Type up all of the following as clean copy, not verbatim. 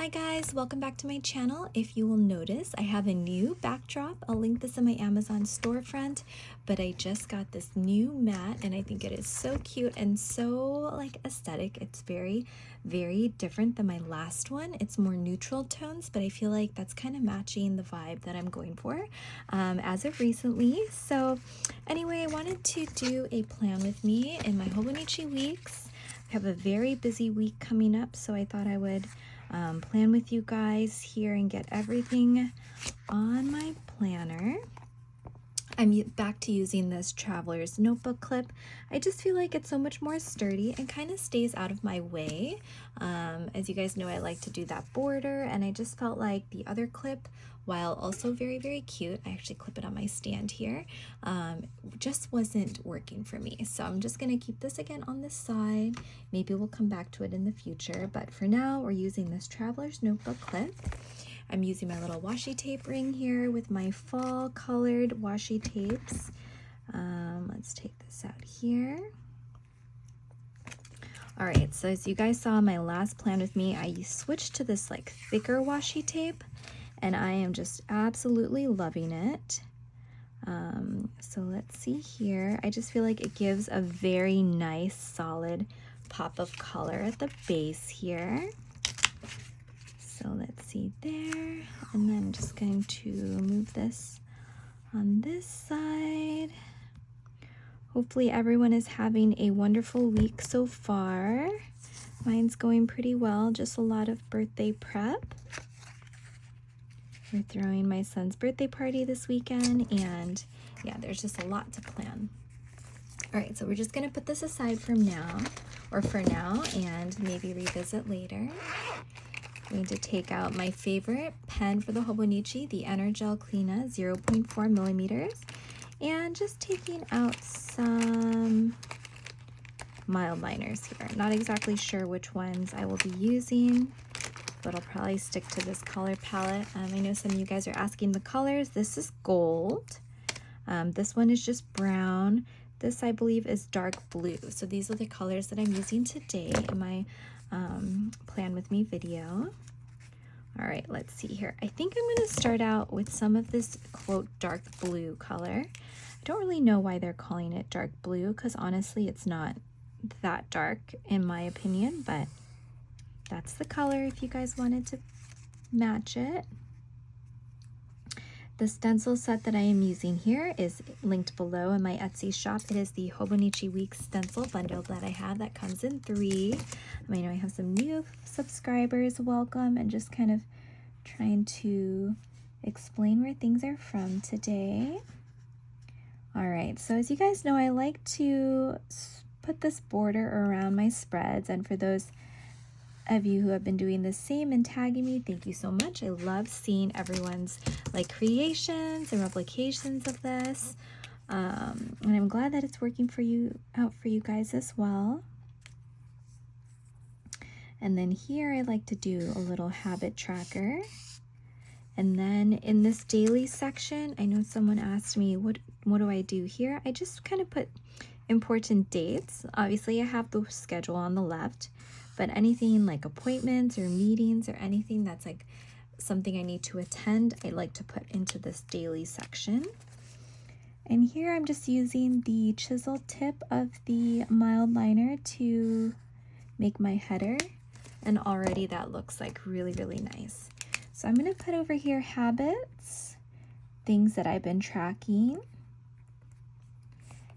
Hi guys, welcome back to my channel. If you will notice, I have a new backdrop. I'll link this in my Amazon storefront, but I just got this new mat and I think it is so cute and so aesthetic. It's very, very different than my last one. It's more neutral tones, but I feel like that's kind of matching the vibe that I'm going for as of recently. So anyway, I wanted to do a plan with me in my Hobonichi Weeks. I have a very busy week coming up, so I thought I would plan with you guys here and get everything on my planner. I'm back to using this traveler's notebook clip. I just feel like it's so much more sturdy and kind of stays out of my way. As you guys know, I like to do that border, and I just felt like the other clip, while also very, very cute, I actually clip it on my stand here, just wasn't working for me. So I'm just gonna keep this again on this side. Maybe we'll come back to it in the future, but for now, we're using this traveler's notebook clip. I'm using my little washi tape ring here with my fall colored washi tapes. Let's take this out here. All right, so as you guys saw in my last plan with me, I switched to this thicker washi tape, and I am just absolutely loving it. So let's see here. I just feel like it gives a very nice solid pop of color at the base here. So let's see there, and then I'm just going to move this on this side. Hopefully everyone is having a wonderful week so far. Mine's going pretty well, just a lot of birthday prep. We're throwing my son's birthday party this weekend, and yeah, there's just a lot to plan. All right, so we're just gonna put this aside for now, and maybe revisit later. I'm going to take out my favorite pen for the Hobonichi, the Energel Cleana 0.4 millimeters, and just taking out some mild liners here. Not exactly sure which ones I will be using, but I'll probably stick to this color palette. I know some of you guys are asking the colors. This is gold. This one is just brown. This, I believe, is dark blue. So these are the colors that I'm using today in my plan with me video. All right, let's see here. I think I'm going to start out with some of this quote dark blue color. I don't really know why they're calling it dark blue, because honestly it's not that dark in my opinion, but that's the color if you guys wanted to match it. The stencil set that I am using here is linked below in my Etsy shop. It is the Hobonichi Weeks stencil bundle that I have that comes in 3. I know I have some new subscribers, welcome, and just kind of trying to explain where things are from today. All right, so as you guys know, I like to put this border around my spreads, and for those of you who have been doing the same and tagging me, thank you so much. I love seeing everyone's creations and replications of this, and I'm glad that it's working out for you guys as well. And then here I like to do a little habit tracker, and then in this daily section, I know someone asked me what do I do here. I just kind of put important dates. Obviously I have the schedule on the left, but anything like appointments or meetings or anything that's something I need to attend, I like to put into this daily section. And here I'm just using the chisel tip of the mild liner to make my header, and already that looks really, really nice. So I'm going to put over here habits, things that I've been tracking,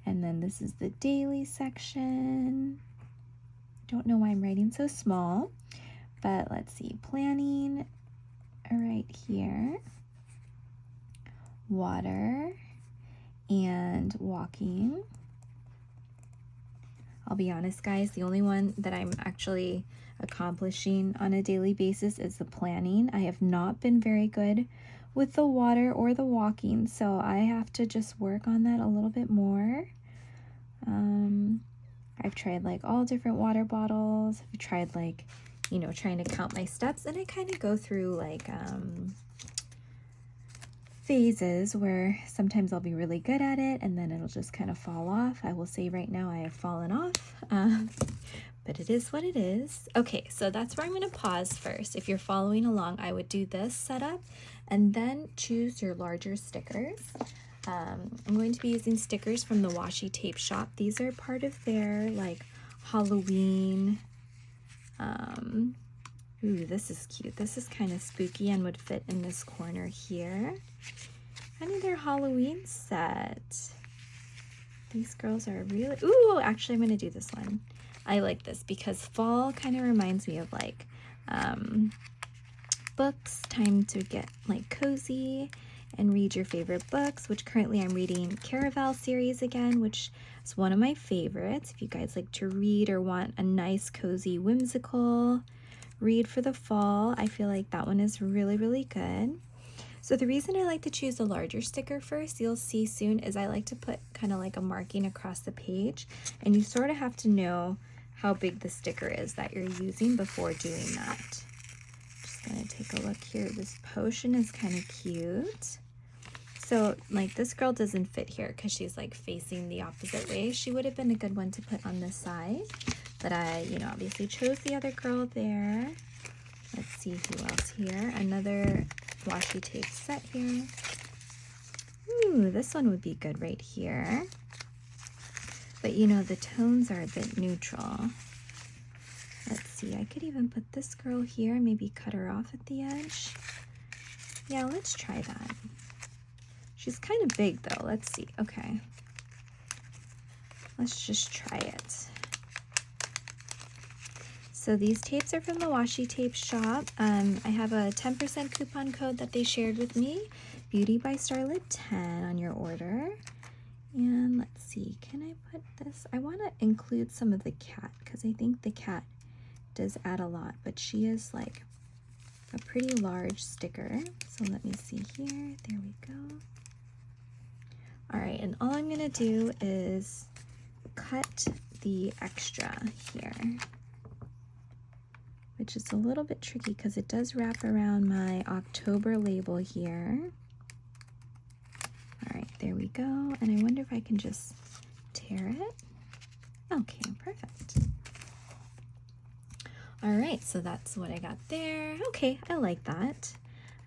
and then this is the daily section. Don't know why I'm writing so small, but let's see, planning right here, water, and walking. I'll be honest guys, the only one that I'm actually accomplishing on a daily basis is the planning. I have not been very good with the water or the walking, so I have to just work on that a little bit more. I've tried all different water bottles. I've tried trying to count my steps, and I kind of go through phases where sometimes I'll be really good at it and then it'll just kind of fall off. I will say right now I have fallen off, but it is what it is. Okay, so that's where I'm going to pause first. If you're following along, I would do this setup and then choose your larger stickers. I'm going to be using stickers from the washi tape shop. These are part of their like Halloween. Ooh, this is cute. This is kind of spooky and would fit in this corner here. I need their Halloween set. These girls are really, ooh, actually I'm going to do this one. I like this because fall kind of reminds me of like books, time to get like cozy and read your favorite books, which currently I'm reading Caraval series again, which is one of my favorites. If you guys like to read or want a nice, cozy, whimsical read for the fall, I feel like that one is really, really good. So the reason I like to choose a larger sticker first, you'll see soon, is I like to put kind of like a marking across the page, and you sort of have to know how big the sticker is that you're using before doing that. Just gonna take a look here. This potion is kind of cute. So like this girl doesn't fit here because she's like facing the opposite way. She would have been a good one to put on this side, but I, you know, obviously chose the other girl there. Let's see who else here. Another washi tape set here. Ooh, this one would be good right here. But you know, the tones are a bit neutral. Let's see, I could even put this girl here, maybe cut her off at the edge. Yeah, let's try that. She's kind of big though. Let's see. Okay. Let's just try it. So these tapes are from the washi tape shop. I have a 10% coupon code that they shared with me, Beauty by Starlet 10 on your order. And let's see, can I put this? I want to include some of the cat because I think the cat does add a lot, but she is like a pretty large sticker. So let me see here. There we go. All right, and all I'm gonna do is cut the extra here, which is a little bit tricky because it does wrap around my October label here. All right, there we go. And I wonder if I can just tear it. Okay, perfect. All right, so that's what I got there. Okay, I like that.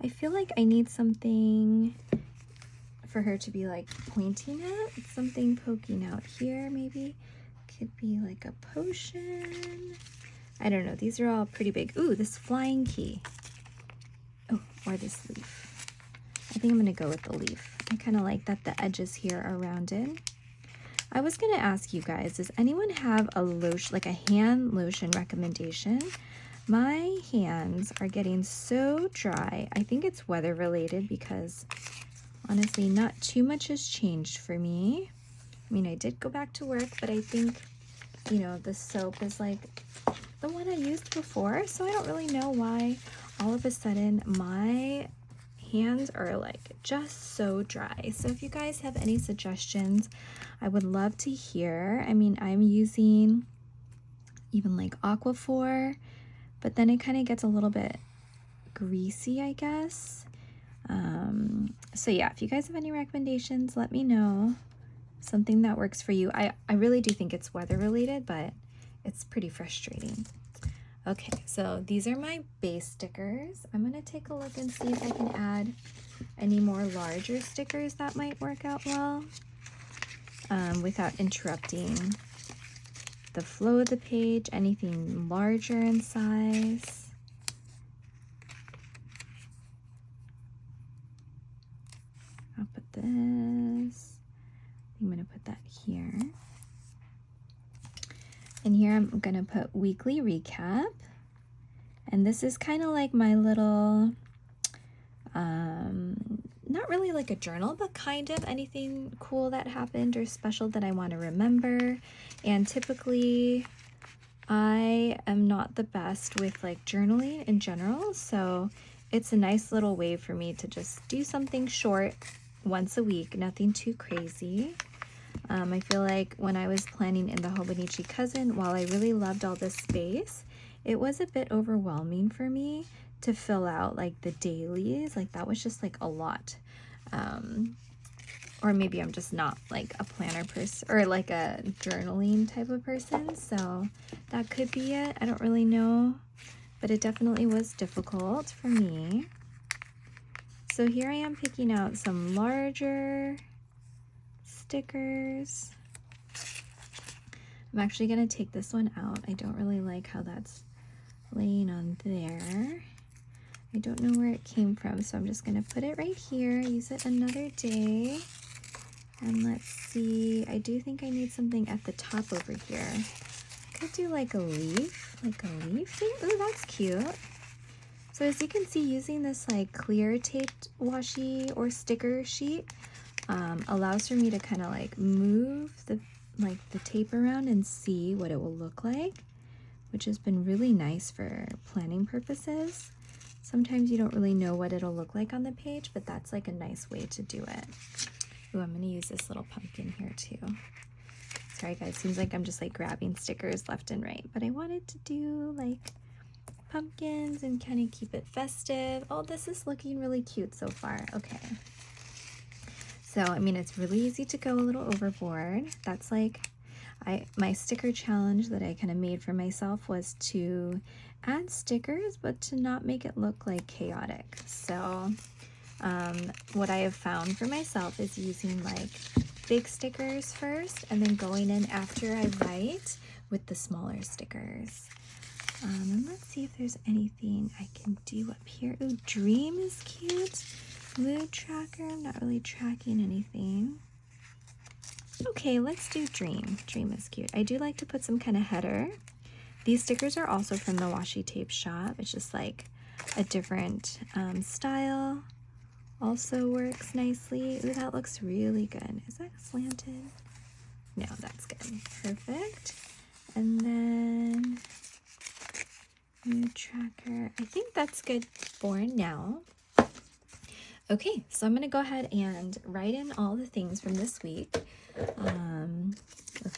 I feel like I need something for her to be like pointing at, something poking out here maybe. Could be like a potion. I don't know, these are all pretty big. Ooh, this flying key. Oh, or this leaf. I think I'm gonna go with the leaf. I kind of like that the edges here are rounded. I was gonna ask you guys, does anyone have a lotion, like a hand lotion recommendation? My hands are getting so dry. I think it's weather related because honestly, not too much has changed for me. I mean, I did go back to work, but I think, you know, the soap is like the one I used before, so I don't really know why all of a sudden my hands are like just so dry. So if you guys have any suggestions, I would love to hear. I mean, I'm using even like Aquaphor, but then it kind of gets a little bit greasy, I guess. So yeah, if you guys have any recommendations, let me know. Something that works for you. I really do think it's weather related, but it's pretty frustrating. Okay, so these are my base stickers. I'm gonna take a look and see if I can add any more larger stickers that might work out well without interrupting the flow of the page. Anything larger in size. I'll put this. I'm gonna put that here. And here I'm gonna put weekly recap. And this is kind of like my little, not really like a journal, but kind of anything cool that happened or special that I want to remember. And typically I am not the best with like journaling in general, so it's a nice little way for me to just do something short once a week, nothing too crazy. I feel like when I was planning in the Hobonichi Cousin, while I really loved all this space, it was a bit overwhelming for me to fill out like the dailies. Like that was just like a lot. or maybe I'm just not like a planner person or like a journaling type of person, so that could be it. I don't really know, but it definitely was difficult for me. So here I am picking out some larger stickers. I'm actually going to take this one out. I don't really like how that's laying on there. I don't know where it came from, so I'm just going to put it right here, use it another day. And let's see, I do think I need something at the top over here. I could do like a leaf thing. Ooh, that's cute. So as you can see, using this like clear taped washi or sticker sheet allows for me to kind of like move the tape around and see what it will look like, which has been really nice for planning purposes. Sometimes you don't really know what it'll look like on the page, but that's like a nice way to do it. Ooh, I'm gonna use this little pumpkin here too. Sorry guys, seems like I'm just like grabbing stickers left and right, but I wanted to do like pumpkins and kind of keep it festive. Oh, this is looking really cute so far. Okay. So, I mean, it's really easy to go a little overboard. That's like, my sticker challenge that I kind of made for myself was to add stickers, but to not make it look like chaotic. So, what I have found for myself is using like big stickers first and then going in after I write with the smaller stickers. And let's see if there's anything I can do up here. Ooh, dream is cute. Mood tracker, I'm not really tracking anything. Okay, let's do dream. Dream is cute. I do like to put some kind of header. These stickers are also from the washi tape shop. It's just like a different style. Also works nicely. Ooh, that looks really good. Is that slanted? No, that's good. Perfect. And then mood tracker. I think that's good for now. Okay, so I'm gonna go ahead and write in all the things from this week.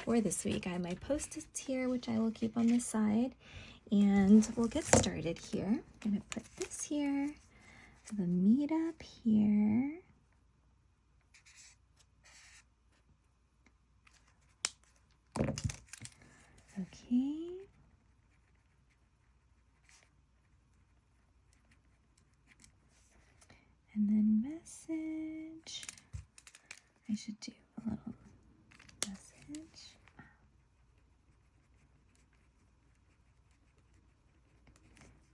For this week, I have my post-its here, which I will keep on the side, and we'll get started here. I'm gonna put this here, the meetup here. Okay. And then message. I should do a little message.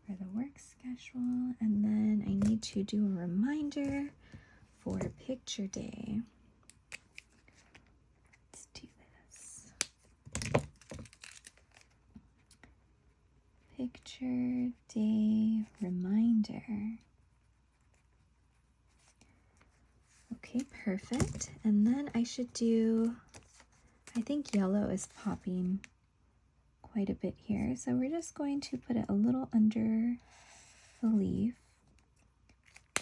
For the work schedule. And then I need to do a reminder for picture day. Let's do this. Picture day reminder. Okay, perfect. And then I should do, I think yellow is popping quite a bit here. So we're just going to put it a little under the leaf.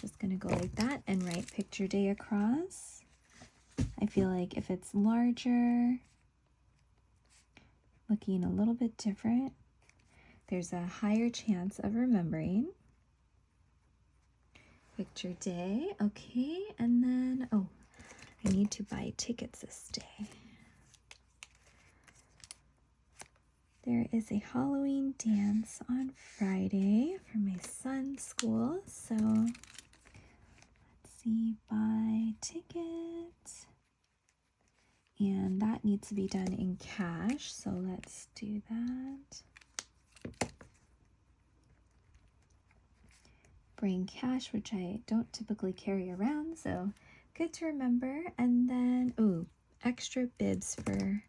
Just gonna go like that and write picture day across. I feel like if it's larger, looking a little bit different, there's a higher chance of remembering. Picture day, okay, and then, oh, I need to buy tickets this day. There is a Halloween dance on Friday for my son's school, so let's see, buy tickets. And that needs to be done in cash, so let's do that. Bring cash, which I don't typically carry around, so good to remember. And then, ooh, extra bibs for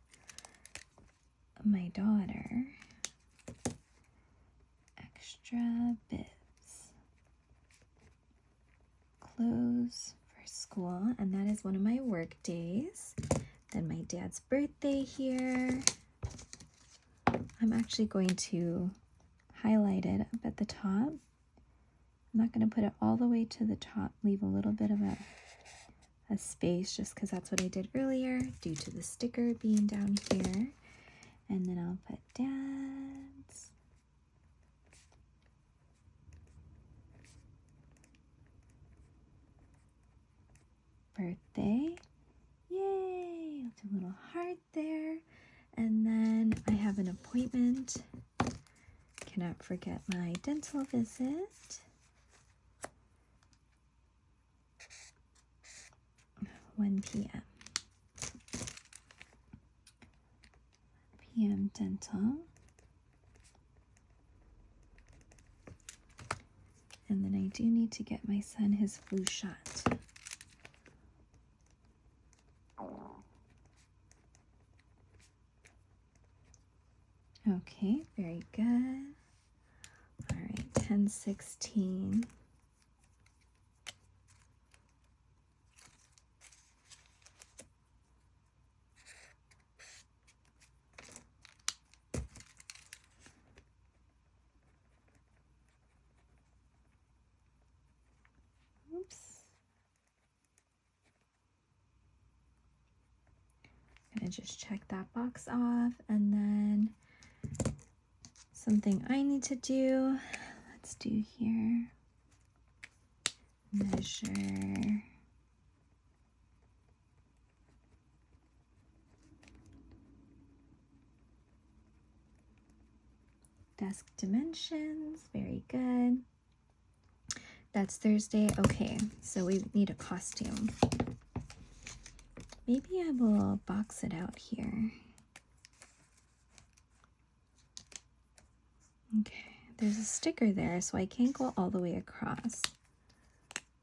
my daughter. Extra bibs. Clothes for school, and that is one of my work days. Then my dad's birthday here. I'm actually going to highlight it up at the top. I'm not going to put it all the way to the top, leave a little bit of a space just because that's what I did earlier due to the sticker being down here. And then I'll put dad's. Birthday. a little heart there. And then I have an appointment. Cannot forget my dental visit. 1 p.m. p.m. dental. And then I do need to get my son his flu shot. Okay, very good. All right, 10:16. Oops. I'm gonna just check that box off, and then something I need to do. Let's do here. Measure. Desk dimensions, very good. That's Thursday. Okay, so we need a costume. Maybe I will box it out here. Okay, there's a sticker there, so I can't go all the way across.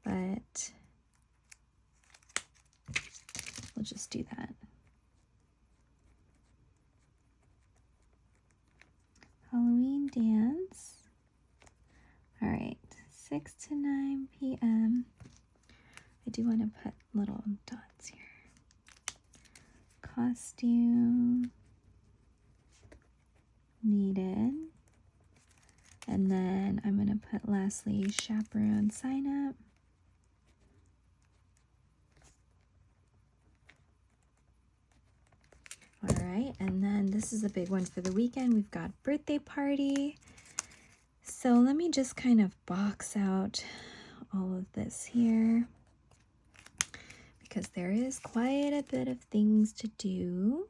But we'll just do that. Halloween dance. All right, 6 to 9 p.m. I do want to put little dots here. Costume needed. And then I'm going to put lastly chaperone sign up. All right, and then this is a big one for the weekend. We've got birthday party. So let me just kind of box out all of this here, because there is quite a bit of things to do.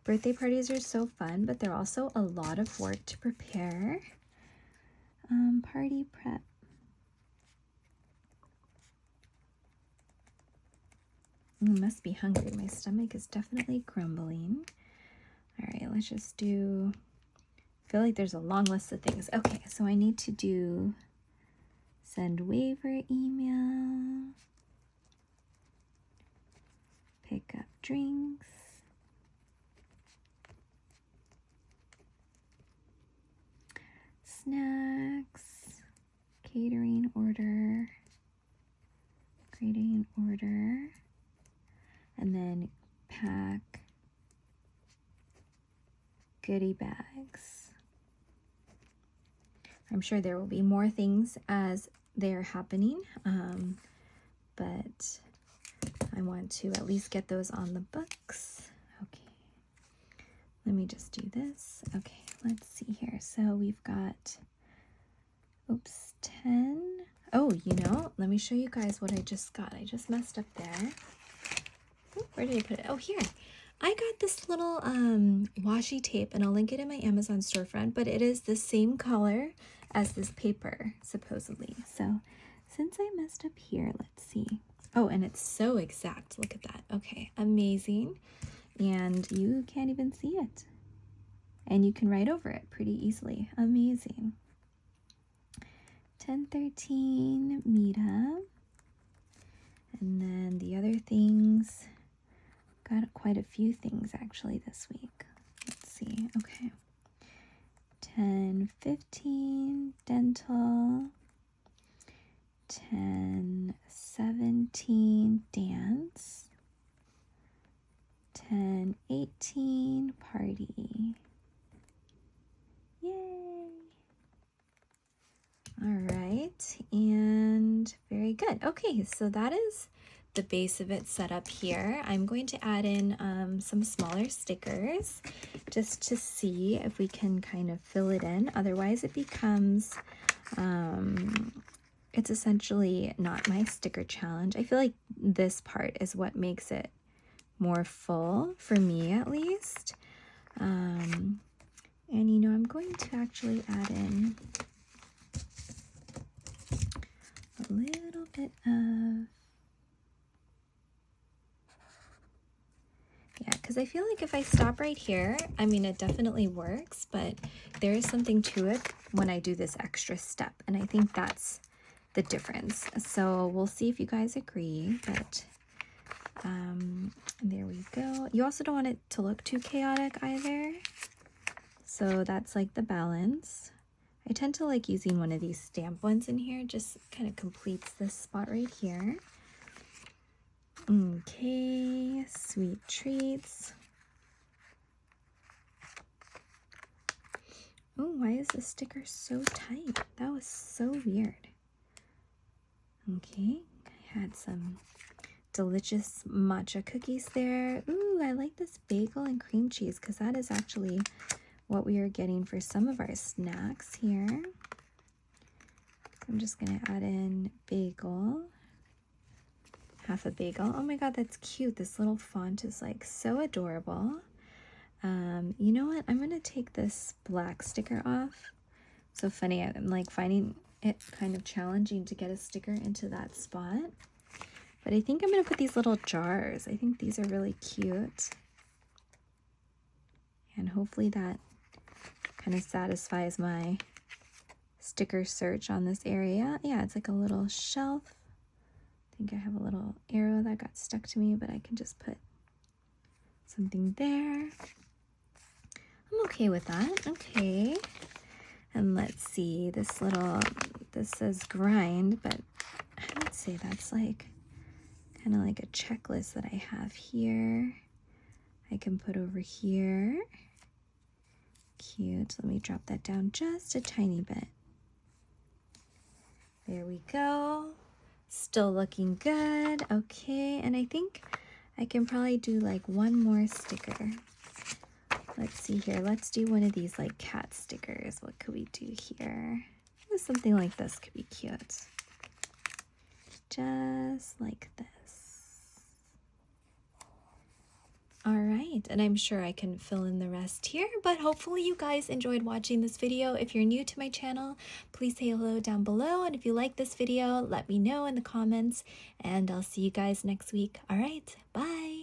Birthday parties are so fun, but they're also a lot of work to prepare. Party prep. I must be hungry. My stomach is definitely grumbling. All right, let's just do, I feel like there's a long list of things. Okay, so I need to do send waiver email, pick up drinks, snacks, catering order, grading order, and then pack goodie bags. I'm sure there will be more things as they're happening, but I want to at least get those on the books. Okay, let me just do this. Okay, let's see here. So we've got, oops, 10. Oh, you know, let me show you guys what I just got. I just messed up there. Ooh, where did I put it? Oh, here. I got this little washi tape, and I'll link it in my Amazon storefront, but it is the same color as this paper, supposedly. So since I messed up here, let's see. Oh, and it's so exact. Look at that. Okay, amazing. And you can't even see it. And you can write over it pretty easily. Amazing. 10:13 meetup. And then the other things, got quite a few things actually this week. Let's see. Okay. 10:15 dental. 10:17 dance. 10:18 party. Yay! All right, and very good. Okay, so that is the base of it set up here. I'm going to add in some smaller stickers just to see if we can kind of fill it in. Otherwise, it becomes, it's essentially not my sticker challenge. I feel like this part is what makes it more full, for me at least. And you know, I'm going to actually add in a little bit of, yeah, because I feel like if I stop right here, I mean, it definitely works, but there is something to it when I do this extra step, and I think that's the difference. So we'll see if you guys agree, but there we go. You also don't want it to look too chaotic either. So that's like the balance. I tend to like using one of these stamp ones in here, just kind of completes this spot right here. Okay, sweet treats. Oh, why is this sticker so tight? That was so weird. Okay, I had some delicious matcha cookies there. Ooh, I like this bagel and cream cheese because that is actually what we are getting for some of our snacks here. I'm just gonna add in bagel, half a bagel. Oh my god, that's cute. This little font is like so adorable. You know what? I'm gonna take this black sticker off. So funny, I'm like finding it kind of challenging to get a sticker into that spot. But I think I'm gonna put these little jars. I think these are really cute. And hopefully that kind of satisfies my sticker search on this area. Yeah, it's like a little shelf. I think I have a little arrow that got stuck to me, but I can just put something there. I'm okay with that. Okay. And let's see, this says grind, but I would say that's like kind of like a checklist that I have here. I can put over here. Cute. Let me drop that down just a tiny bit. There we go. Still looking good. Okay, and I think I can probably do like one more sticker. Let's see here. Let's do one of these like cat stickers. What could we do here? Something like this could be cute. Just like this. All right, and I'm sure I can fill in the rest here, but hopefully you guys enjoyed watching this video. If you're new to my channel, please say hello down below, and if you like this video, let me know in the comments, and I'll see you guys next week. All right, bye.